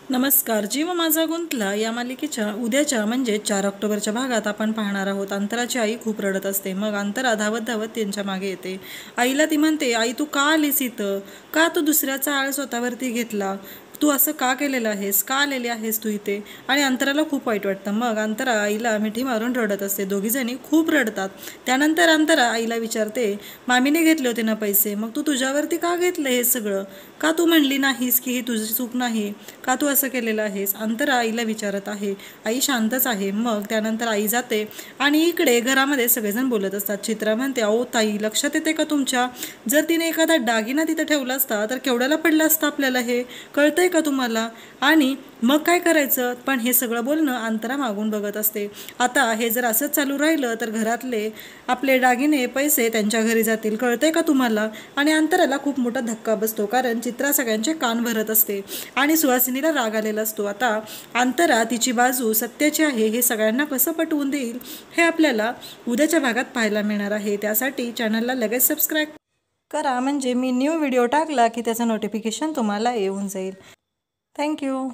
नमस्कार. जीव माझा गुंतला या मालिकेच्या उद्याच्या म्हणजे 4 ऑक्टोबरच्या भागात आपण पाहणार आहोत. अंतराची आई खूप रडत असते. मग अंतरा धावत धावत त्यांच्या मागे येते. आईला ती म्हणते, आई तू का आलीस इथं? का तू दुसऱ्याचा आळ स्वतःवरती घेतला? तू असं का केलेलं आहेस? का आलेली आहेस तू इथे? आणि अंतराला खूप वाईट वाटतं. मग अंतरा आईला मिठी मारून रडत असते. दोघीजणी खूप रडतात. त्यानंतर अंतरा आईला विचारते, मामीने घेतले होते ना पैसे, मग तू तुझ्यावरती का घेतलं हे सगळं? का तू म्हणली नाहीस की ही तुझी चूक नाही? का तू असं केलेलं आहेस? अंतरा आईला विचारत आहे. आई शांतच आहे. मग त्यानंतर आई जाते आणि इकडे घरामध्ये सगळेजण बोलत असतात. चित्रा म्हणते, अहो ताई, लक्षात येते का तुमच्या? जर तिने एखादा दागिना तिथं ठेवला असता तर केवढ्याला पडलं असतं आपल्याला, हे कळतंय का तुम्हाला? आणि मग काय करायचं? पण हे सगळं बोलणं अंतरा मागून बघत असते. आता हे जर असंच चालू राहिलं तर घरातले आपले दागिने पैसे त्यांच्या घरी जातील, कळतंय का तुम्हाला? आणि अंतराला खूप मोठा धक्का बसतो, कारण चित्रा सगळ्यांचे कान भरत असते आणि सुहासिनीला राग आलेला असतो. आता अंतरा तिची बाजू सत्याची आहे हे सगळ्यांना कसं पटवून देईल हे आपल्याला उद्याच्या भागात पाहायला मिळणार आहे. त्यासाठी चॅनलला लगेच सबस्क्राईब करा, म्हणजे मी न्यू व्हिडिओ टाकला की त्याचं नोटिफिकेशन तुम्हाला येऊन जाईल. थँक्यू.